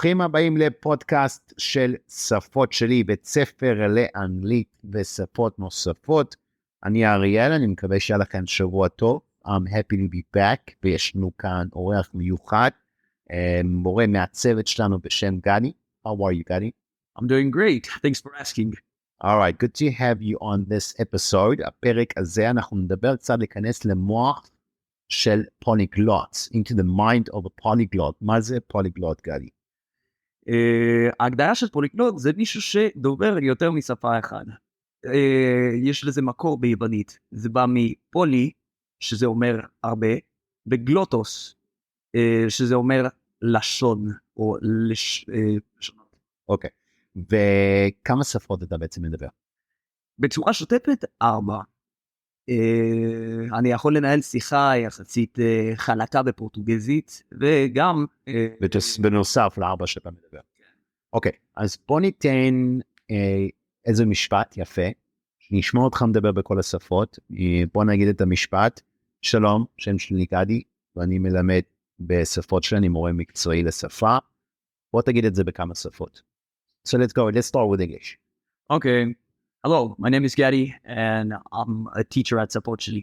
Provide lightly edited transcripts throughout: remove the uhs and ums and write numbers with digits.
ברוכים הבאים לפודקאסט של שפות-שלי, בית ספר לאנגלית ושפות נוספות. אני אריאל, אני מקווה שהיה לכם שבוע טוב. I'm happy to be back, ויש לנו כאן אורח מיוחד, מורה מהצוות שלנו בשם גדי. How are you, Gadi? I'm doing great. Thanks for asking. All right, good to have you on this episode. הפרק הזה אנחנו נדבר קצת להיכנס למוח של polyglots, into the mind of a polyglot. מה זה polyglot, גדי? ההגדרה של פוליגלוט זה מישהו שדובר יותר משפה אחת. יש לזה מקור ביוונית. זה בא מפולי, שזה אומר הרבה, וגלוטוס, שזה אומר לשון, או לשונות. אוקיי. וכמה שפות אתה בעצם מדבר? בצורה שוטפת, 4. אני יכול לנהל שיחה יחסית חלקה בפורטוגזית, וגם... בנוסף ל4 שאתה מדבר. אוקיי, אז בוא ניתן איזה משפט יפה, נשמע אותך מדבר בכל השפות. בוא נגיד את המשפט, שלום, שם שלי גדי, ואני מלמד בשפות שלי, אני מורה מקצועי לשפה. בוא תגיד את זה בכמה שפות. So let's go, let's start with English. Okay. Hello, my name is Gary, and I'm a teacher at שפות-שלי.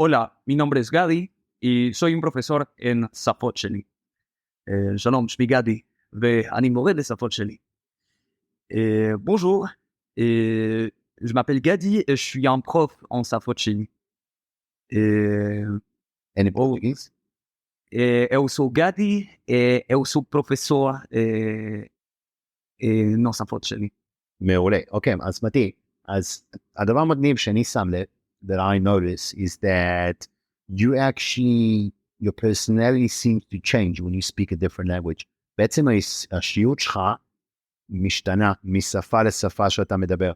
Hola, mi nombre es Gadi, y soy un profesor en שפות-שלי. שלום, שמי גדי, ואני מורה לשפות-שלי. Bonjour, je m'appelle Gadi, et je suis un prof en שפות-שלי. And in Portuguese? Eu sou Gadi, eu sou professor no שפות-שלי. מעולה, אוקיי, אז מדהים. אז הדבר המגניב שאני שם לב, that I notice, is that you actually, your personality seems to change when you speak a different language. בעצם השיעות שלך משתנה משפה לשפה שאתה מדבר.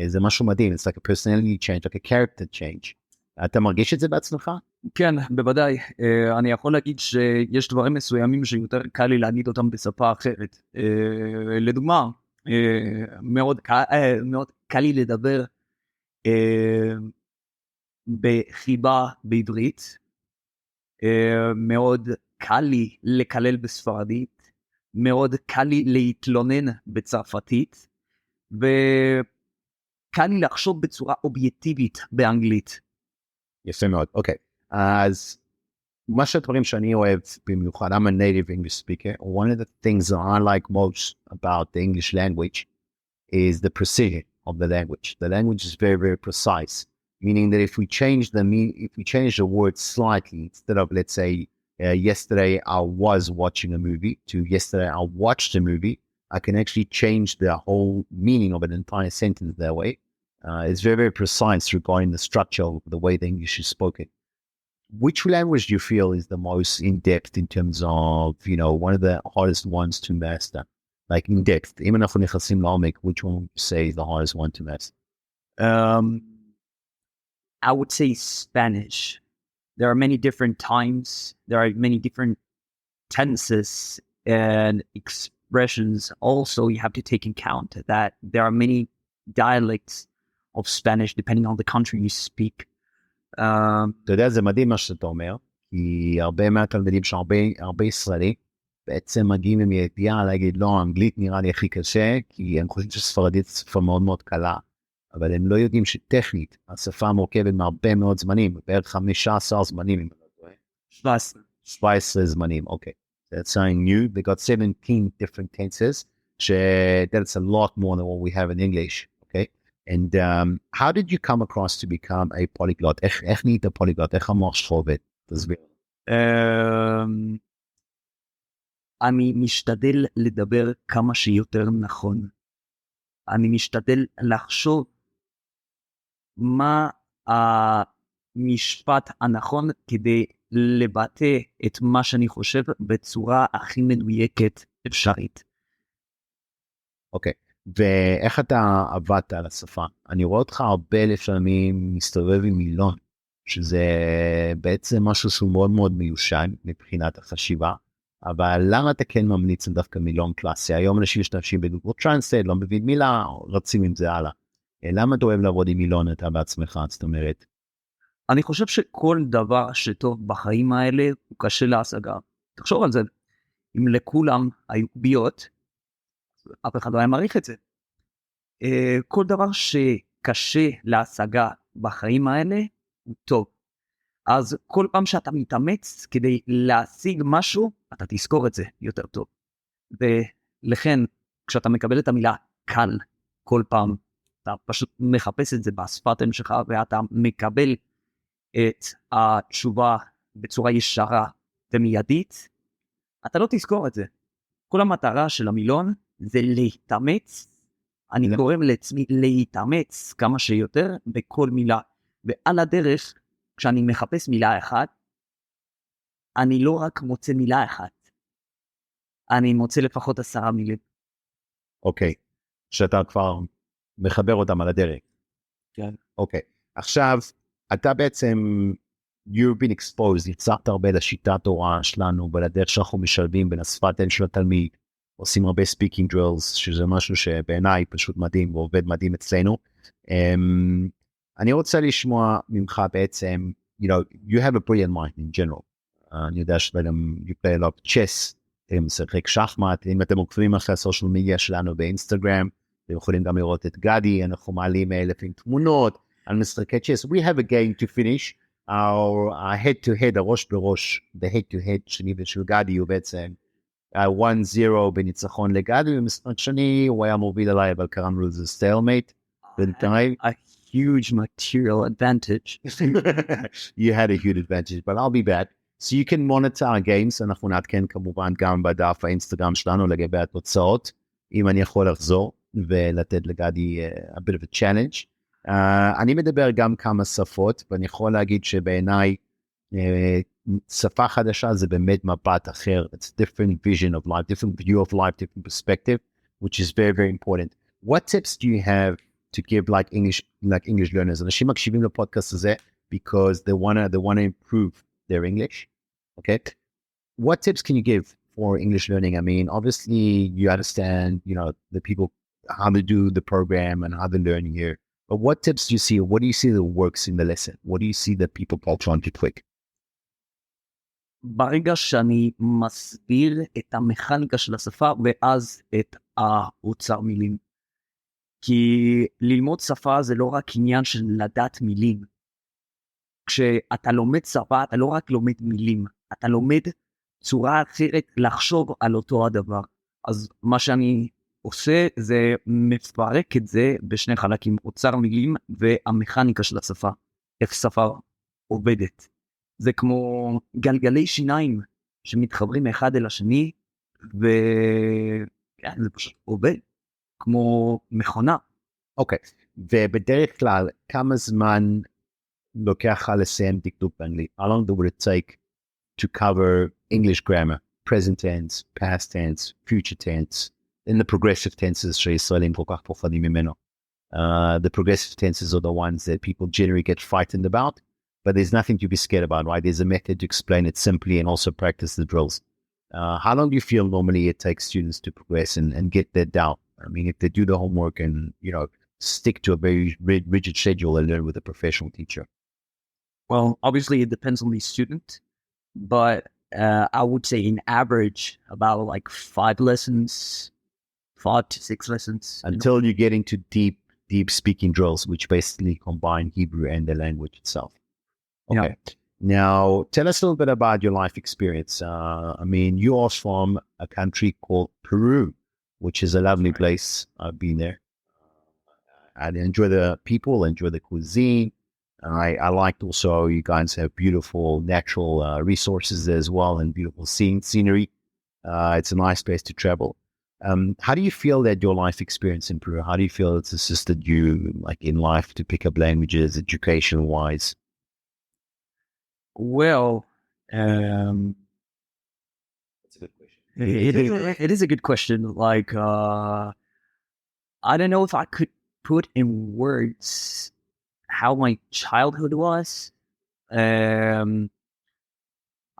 זה משהו מדהים, it's like a personality change, like a character change. אתה מרגיש את זה בעצמך? כן, בוודאי. אני יכול להגיד שיש דברים מסוימים שיותר קל לי להגיד אותם בשפה אחרת. לדוגמה, מאוד קל לי לדבר בחיבה בעברית, מאוד קל לי לקלל בספרדית, מאוד קל לי להתלונן בצרפתית, וקל לי לחשוב בצורה אובייקטיבית באנגלית. יפה מאוד, אוקיי. אז מה שהדברים שאני אוהב במיוחד, I'm a native English speaker. One of the things that I like most about the English language is the precision of the language. The language is very, very precise, meaning that if we change the word slightly, instead of, let's say, yesterday I was watching a movie to yesterday I watched a movie, I can actually change the whole meaning of an entire sentence that way. It's very, very precise regarding the structure of the way the English is spoken. Which language do you feel is the most in-depth in terms of, you know, one of the hardest ones to master? Like in-depth, even if which one would you say is the hardest one to master? I would say Spanish. There are many different times, there are many different tenses and expressions. Also, you have to take into account that there are many dialects of Spanish depending on the country you speak. אתה יודע, זה מדהים מה שאתה אומר, כי הרבה מהתלמידים שהרבה ישראלי, בעצם מגיעים עם ידיעה להגיד, לא, אנגלית נראה לי הכי קשה, כי הם חושבים שספרדית שפה מאוד מאוד קלה, אבל הם לא יודעים שטכנית, השפה מורכבת מהרבה מאוד זמנים, בערך 15 זמנים, אם אני לא טועה. 17 זמנים, אוקיי. That's something new, they got 17 different tenses, that's a lot more than what we have in English, okay? And how did you come across to become a polyglot? איך נהיית polyglot? איך המוח שלך עובד? תסביר. אני משתדל לדבר כמה שיותר נכון. אני משתדל לחשוב מה המשפט הנכון כדי לבטא את מה שאני חושב בצורה הכי מדויקת אפשרית. אוקיי. ואיך אתה עבדת על השפה? אני רואה אותך הרבה לפעמים מסתובב עם מילון, שזה בעצם משהו שהוא מאוד מאוד מיושן מבחינת החשיבה, אבל למה אתה כן ממליץ על דווקא מילון קלאסי? היום אנשים משתמשים בגוגל טרנסלייט, לא מבין מילה, רצים עם זה הלאה. למה אתה אוהב לעבוד עם מילון אתה בעצמך, זאת אומרת? אני חושב שכל דבר שטוב בחיים האלה הוא קשה להשגה. תחשוב על זה. אם לכולם היו קוביות, אף אחד לא היה מעריך את זה. כל דבר שקשה להשגה בחיים האלה הוא טוב. אז כל פעם שאתה מתאמץ כדי להשיג משהו, אתה תזכור את זה יותר טוב. ולכן, כשאתה מקבל את המילה קל כל פעם, אתה פשוט מחפש את זה בשפת אם שלך, ואתה מקבל את התשובה בצורה ישרה ומיידית, אתה לא תזכור את זה. כל המטרה של המילון זה להתאמץ, אני גורם לעצמי להתאמץ כמה שיותר בכל מילה, ועל הדרך, כשאני מחפש מילה אחת, אני לא רק מוצא מילה אחת, אני מוצא לפחות 10 מילים. אוקיי, שאתה כבר מחבר אותם על הדרך. כן. אוקיי, עכשיו, אתה בעצם, you've been exposed, יצרת הרבה לשיטת הוראה שלנו, ולדרך שאנחנו משלבים בין השפת אם של התלמיד, עושים הרבה speaking drills, שזה משהו שבעיניי פשוט מדהים, ועובד מדהים אצלנו. אני רוצה לשמוע ממך בעצם, you know, you have a brilliant mind in general. אני יודע שאתם, you play a lot of chess, אתם משחק שחמט, אם אתם עוקבים אחרי הסושיאל מדיה שלנו באינסטגרם, אתם יכולים גם לראות את גדי, אנחנו מעלים 1,000 תמונות, על משחקי צ'ס. We have a game to finish, our head to head, הראש בראש, the head to head שלי ושל גדי הוא בעצם 1-0 בניצחון לגדי, ומשחק שני הוא היה מוביל עליי, אבל קראנו לזה stalemate. בינתיים. A huge material advantage. You had a huge advantage, but I'll be back. So you can monitor our games, אנחנו נעדכן כמובן גם בדף האינסטגרם שלנו לגבי התוצאות, אם אני יכול לחזור ולתת לגדי a bit of a challenge. אני מדבר גם כמה שפות, ואני יכול להגיד שבעיניי שפה חדשה זה באמת מבט אחר. It's a different vision of life, different view of life, different perspective, which is very, very important. What tips do you have to give like English learners? אנשים מקשיבים לפודקאסט הזה because they wanna improve their English. Okay. What tips can you give for English learning? I mean, obviously you understand, you know, the people, how to do the program and how to learn here. But what tips do you see? What do you see that works in the lesson? What do you see that people catch on to quick? ברגע שאני מסביר את המכניקה של השפה ואז את האוצר מילים. כי ללמוד שפה זה לא רק עניין של לדעת מילים. כשאתה לומד שפה, אתה לא רק לומד מילים, אתה לומד צורה אחרת לחשוב על אותו הדבר. אז מה שאני עושה זה מפרק את זה בשני חלקים, אוצר מילים והמכניקה של השפה, איך שפה עובדת. זה כמו גלגלי שיניים שמתחברים אחד אל השני, וזה פשוט עובד, כמו מכונה. אוקיי, ובדרך כלל כמה זמן לוקח לסיים דקדוק באנגלית? How long would it take to cover English grammar, present tense, past tense, future tense, in the progressive tenses שישראלים כל כך פוחדים ממנו? The progressive tenses are the ones that people generally get frightened about, but there's nothing to be scared about, right? There's a method to explain it simply and also practice the drills. How long do you feel normally it takes students to progress and get that down? I mean, if they do the homework and, you know, stick to a very rigid schedule and learn with a professional teacher? Well, obviously it depends on the student, but I would say in average about like 5 to 6 lessons. Until you get into deep speaking drills, which basically combine Hebrew and the language itself. Okay. Yeah. Now, tell us a little bit about your life experience. I mean, you are from a country called Peru, which is a lovely place. I've been there. I enjoy the people, enjoy the cuisine. I liked also you guys have beautiful natural resources as well and beautiful scenery. It's a nice place to travel. How do you feel that your life experience in Peru, how do you feel it's assisted you like in life to pick up languages, education-wise? Well, that's a good question. It is a good question. Like, I don't know if I could put in words how my childhood was. I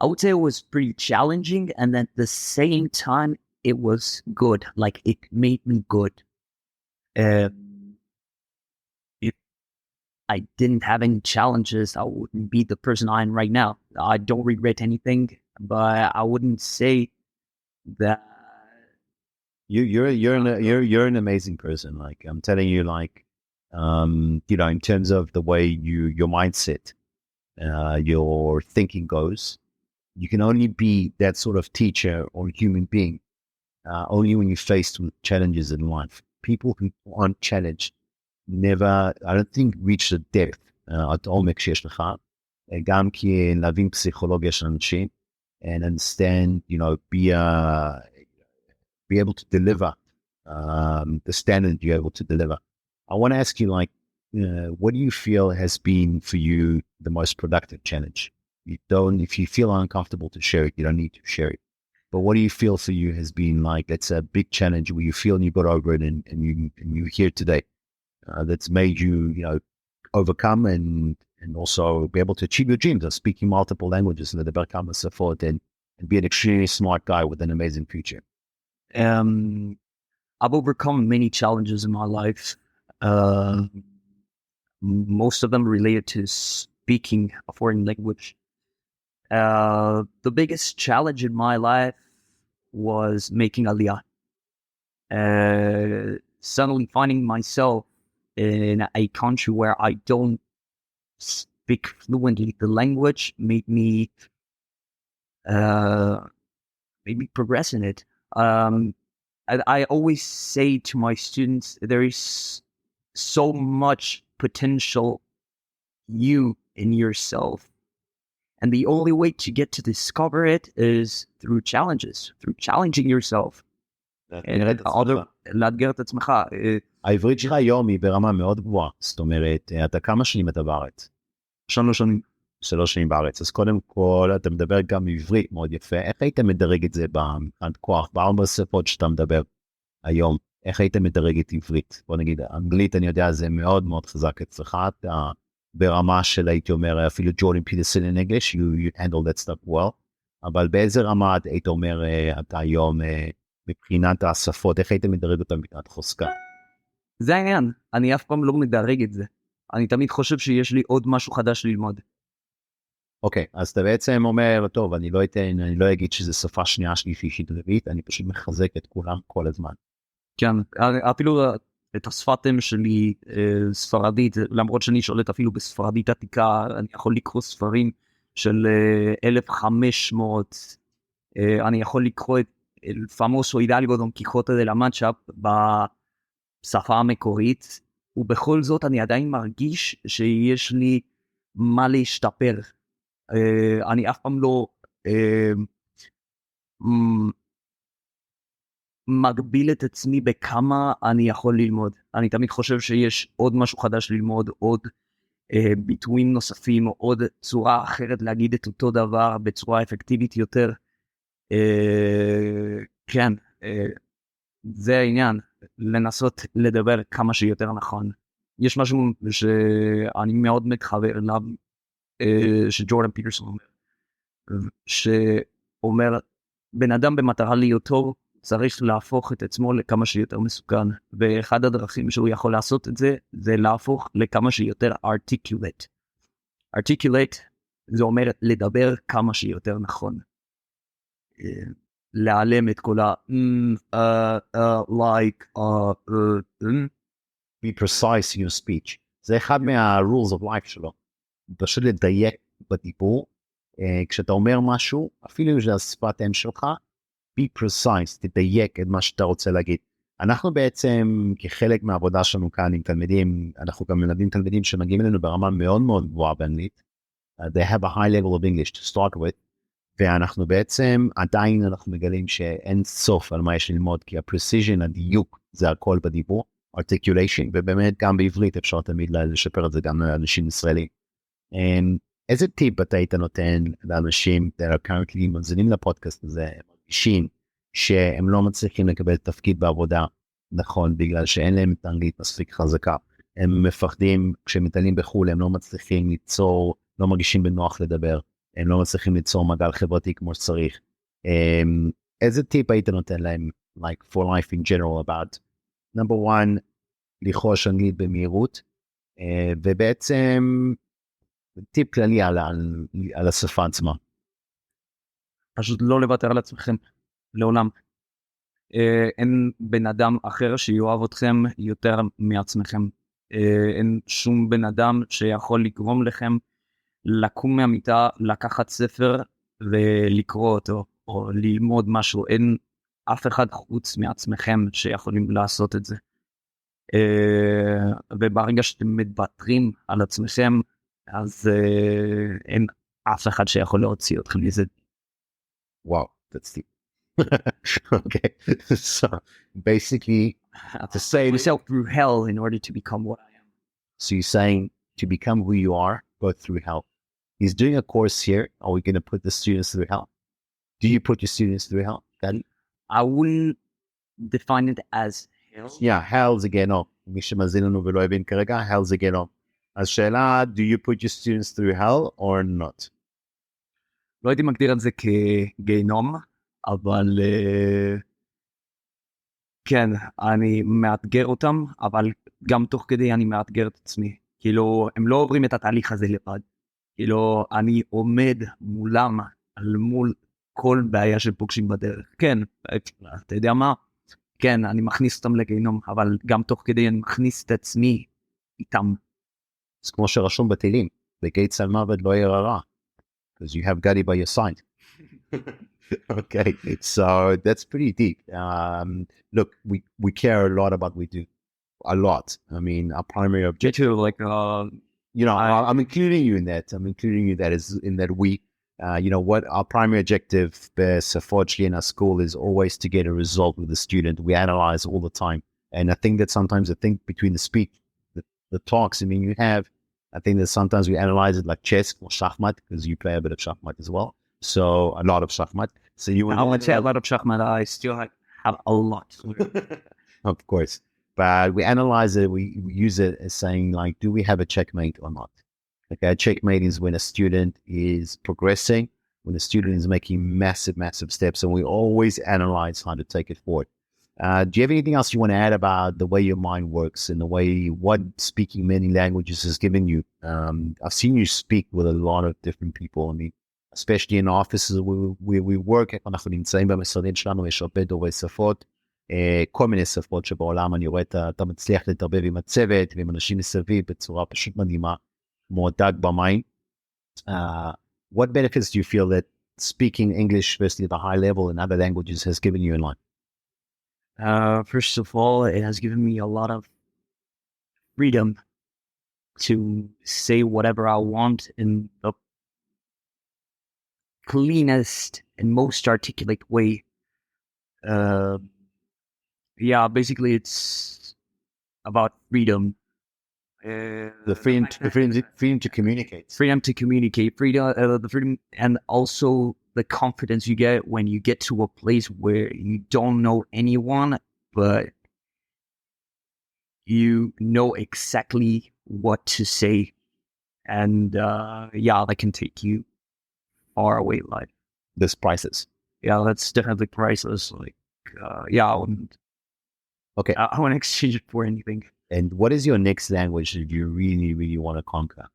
would say it was pretty challenging, and at the same time, it was good. Like, it made me good. If I didn't have any challenges, I wouldn't be the person I am right now. I don't regret anything, but I wouldn't say that you're an amazing person. Like I'm telling you, like in terms of the way your mindset, your thinking goes, you can only be that sort of teacher or human being only when you're faced with challenges in life. People who aren't challenged never, I don't think, reach the depth at העומק שיש לך, גם כי להבין פסיכולוגיה של אנשים, and understand, be able to deliver the standard you're able to deliver. I want to ask you, like, what do you feel has been for you the most productive challenge? If you feel uncomfortable to share it, you don't need to share it. But what do you feel for you has been like, that's a big challenge where you feel you got over it and you're here today, that's made you, overcome and also be able to achieve your dreams of speaking multiple languages and לדבר כמה שפות and be an extremely smart guy with an amazing future? I've overcome many challenges in my life. Most of them related to speaking a foreign language. The biggest challenge in my life was making Aliyah. Suddenly finding myself in a country where I don't speak fluently the language made me progress in it. I always say to my students, there is so much potential you in yourself. And the only way to get to discover it is through challenges, through challenging yourself. לאתגר את עצמך. העברית שלך היום היא ברמה מאוד גבוהה. זאת אומרת, אתה כמה שנים אתה בארץ? 3 שנים. 3 שנים בארץ. אז קודם כל, אתה מדבר גם עברית מאוד יפה. איך היית מדרג את זה במבחן כוח? בארבע שפות שאתה מדבר היום, איך היית מדרג את עברית? בוא נגיד, אנגלית, אני יודע, זה מאוד מאוד חזק אצלך. אתה ברמה של, הייתי אומר, אפילו ג'ורדן פיטרסון in English, you handle that stuff well. אבל באיזה רמה היית אומר, אתה היום, מבחינת השפות, איך היית מדרג אותה מבחינת חוזקה? זה העניין, אני אף פעם לא מדרג את זה. אני תמיד חושב שיש לי עוד משהו חדש ללמוד. אוקיי, אז אתה בעצם אומר, טוב, אני לא אגיד שזה שפה שנייה, שלישית, רביעית, אני פשוט מחזק את כולם כל הזמן. כן, אפילו את השפת אם שלי, ספרדית, למרות שאני שולט אפילו בספרדית עתיקה, אני יכול לקרוא ספרים של 1500, אני יכול לקרוא את el famoso Hidalgo Don Quijote de la Mancha בשפה המקורית, ובכל זאת אני עדיין מרגיש שיש לי מה להשתפר. אני אף פעם לא מגביל את עצמי בכמה אני יכול ללמוד. אני תמיד חושב שיש עוד משהו חדש ללמוד, עוד ביטויים נוספים, עוד צורה אחרת להגיד את אותו דבר בצורה אפקטיבית יותר. כן, זה העניין, לנסות לדבר כמה שיותר נכון. יש משהו שאני מאוד מתחבר אליו, שג'ורדן פיטרסון אומר, שאומר, בן אדם במטרה להיות טוב, צריך להפוך את עצמו לכמה שיותר מסוכן, ואחד הדרכים שהוא יכול לעשות את זה, זה להפוך לכמה שיותר articulate. articulate זה אומר לדבר כמה שיותר נכון. להעלם את כל like, be precise in your speech. זה אחד מה-rules of life שלו. פשוט לדייק בדיבור. כשאתה אומר משהו, אפילו אם זה השפת אם שלך, be precise, תדייק את מה שאתה רוצה להגיד. אנחנו בעצם, כחלק מהעבודה שלנו כאן עם תלמידים, אנחנו גם מלמדים תלמידים שמגיעים אלינו ברמה מאוד מאוד גבוהה באנגלית. They have a high level of English to start with. ואנחנו בעצם, עדיין אנחנו מגלים שאין סוף על מה יש ללמוד, כי ה-precision, הדיוק, זה הכל בדיבור, articulation, ובאמת גם בעברית אפשר תמיד לשפר את זה גם לאנשים ישראלים. איזה טיפ אתה היית נותן לאנשים that are currently מנזינים לפודקאסט הזה, מרגישים שהם לא מצליחים לקבל תפקיד בעבודה נכון, בגלל שאין להם את האנגלית מספיק חזקה, הם מפחדים כשהם מטיילים בחו"ל, הם לא מצליחים ליצור, לא מרגישים בנוח לדבר, הם לא מצליחים ליצור מעגל חברתי כמו שצריך. איזה טיפ היית נותן להם, like for life in general about, number one, לחוש אנגלית במהירות, ובעצם טיפ כללי על השפה עצמה. פשוט לא לוותר על עצמכם. לעולם. אין בן אדם אחר שיאהב אתכם יותר מעצמכם. אין שום בן אדם שיכול לגרום לכם לקום מהמיטה, לקחת ספר ולקרוא אותו, או ללמוד משהו. אין אף אחד חוץ מעצמכם שיכולים לעשות את זה. וברגע שאתם מתוותרים על עצמכם, אז אין אף אחד שיכול להוציא אתכם מזה. Wow, that's deep. Okay, so basically To say myself through hell in order to become what I am. so you're saying to become who you are, go through hell. He's doing a course here. Are we going to put the students through hell? Do you put your students through hell? Daddy? I wouldn't define it as hell. Yeah, hell זה גיהנום. מי שמאזין לנו ולא הבין כרגע, hell זה גיהנום. אז שאלה, do you put your students through hell or not? לא הייתי מגדיר את זה כגיהנום, אבל כן, אני מאתגר אותם, אבל גם תוך כדי אני מאתגר את עצמי. כאילו, הם לא עוברים את התהליך הזה לבד. כאילו, אני עומד מולם, על מול כל בעיה שפוגשים בדרך. כן, אתה יודע מה? כן, אני מכניס אותם לגיהנום, אבל גם תוך כדי אני מכניס את עצמי איתם. אז כמו שרשום בתהילים, בגיא צל מוות לא ירא רע. Because you have Gadi by your side. Okay, so that's pretty deep. Look, we care a lot about what we do. A lot. I mean, our primary objective, like, you know, I'm including you in that. I'm including you that is in that we, you know, what our primary objective שפות-שלי in our school is always to get a result with the student. We analyze all the time. And I think that sometimes between the speech, the talks, I mean, I think that sometimes we analyze it like chess or shachmat, because you play a bit of shachmat as well. So a lot of shachmat. So you I would say a lot of shachmat. I still have a lot. Of course. But we analyze it, we use it as saying, like, do we have a checkmate or not? Okay, a checkmate is when a student is progressing, when a student is making massive, massive steps, and we always analyze how to take it forward. Do you have anything else you want to add about the way your mind works and the way what speaking many languages has given you? I've seen you speak with a lot of different people. I mean, especially in offices where we work, אנחנו נמצאים במשרדים שלנו, יש הרבה דוברי שפות, כל מיני שפות שבעולם אני רואה אתה מצליח להתערבב עם הצוות ועם אנשים מסביב בצורה פשוט מדהימה, כמו דג במים. What benefits do you feel that speaking English, especially at a high level in other languages, has given you in life? First of all, it has given me a lot of freedom to say whatever I want in the cleanest and most articulate way. Yeah, basically it's about freedom. The freedom to communicate. Freedom to communicate, the freedom, and also the confidence you get when you get to a place where you don't know anyone, but you know exactly what to say. And yeah, that can take you far away in life. There's prices. Yeah, that's definitely priceless. Like, yeah, I wouldn't. Okay. I wouldn't exchange it for anything. And what is your next language that you really, really want to conquer?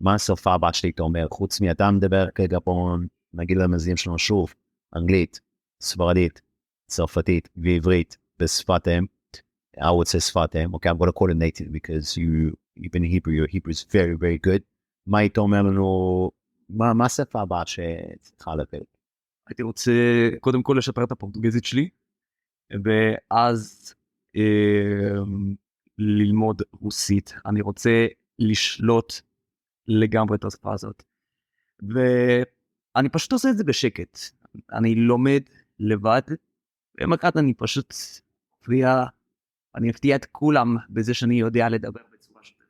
מה השפה הבאה שלי אתה אומר? חוץ מאתה מדבר כרגע בואו נגיד למאזינים שלנו שוב, אנגלית, ספרדית, צרפתית ועברית בשפת אם. I would say שפת אם. Okay, I'm going to call it native because you've been Hebrew, your Hebrew is very, very good. מה היית אומר לנו, מה השפה הבאה שצריכה לבד? הייתי רוצה קודם כל לשפר את הפורטוגזית שלי, ואז ללמוד רוסית. אני רוצה לשלוט לגמרי את השפה הזאת. ואני פשוט עושה את זה בשקט. אני לומד לבד, ומקרת אני פשוט אני אפתיע את כולם בזה שאני יודע לדבר בצורה שפטת.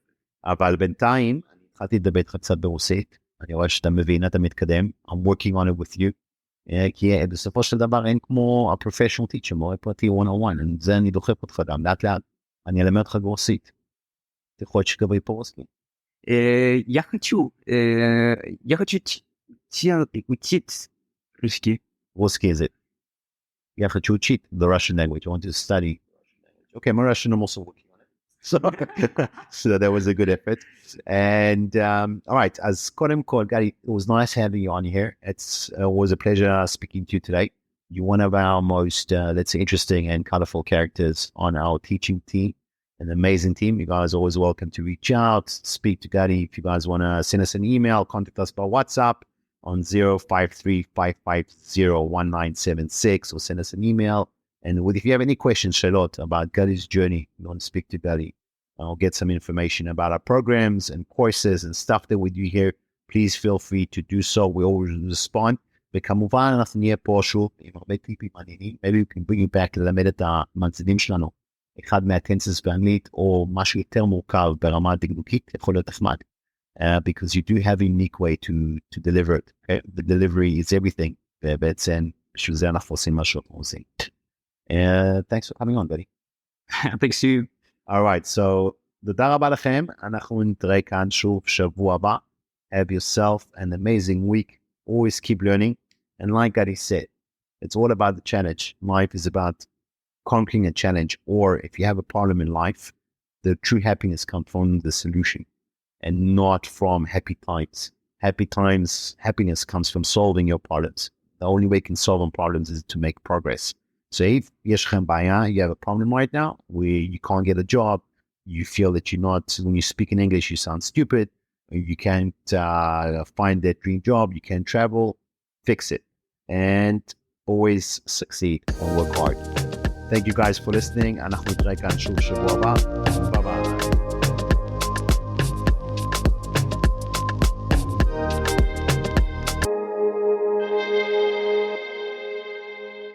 אבל בינתיים, אני התחלתי לדבר איתך קצת ברוסית, אני רואה שאתה מבין, אתה מתקדם, I'm working on it with you, כי בסופו של דבר אין כמו ה-professional teacher, מורה פרטי 101, וזה אני דוחף אותך גם, לאט לאט, אני אלמד אותך ברוסית. אתה יכול שתקבל פה רוסית? Я хочу учить русский. Русский язык. Я хочу учить the Russian language. I want to study. Okay, my Russian, I'm also working on it. So that was a good effort. And all right, as קודם כל, Gadi, it was nice having you on here. It was a pleasure speaking to you today. you're one of our most, let's say, interesting and colorful characters on our teaching team, an amazing team. You guys are always welcome to reach out, speak to Gadi. If you guys want to send us an email, contact us by WhatsApp on 053-550-1976 or send us an email. And if you have any questions, Charlotte, about Gadi's journey, you want to speak to Gadi, I'll get some information about our programs and courses and stuff that we do here. Please feel free to do so. We always respond. וכמובן, אנחנו נהיה פה שוב עם הרבה טיפים מעניינים. Maybe we can bring you back ללמד את המאזינים שלנו אחד מהטנסס באנגלית, או משהו יותר מורכב ברמה דקדוקית, יכול להיות נחמד. Because you do have a unique way to deliver it. Okay? The delivery is everything. ובעצם, בשביל זה אנחנו עושים מה שאנחנו עושים. Thanks for coming on, buddy. Thanks to you. All right, so תודה רבה לכם. אנחנו נתראה כאן שוב שבוע הבא. Have yourself an amazing week. Always keep learning. And like Gadi said, it's all about the challenge. Life is about conquering a challenge. Or if you have a problem in life, the true happiness comes from the solution and not from happy times. Happy times, happiness comes from solving your problems. The only way you can solve problems is to make progress. So if ישכם בעיה, you have a problem right now where you can't get a job, you feel that you're not, when you speak in English, you sound stupid, you can't find that dream job, you can't travel, fix it. And always succeed or work hard. Thank you guys for listening. אנחנו נתראה כאן שוב שבוע הבא.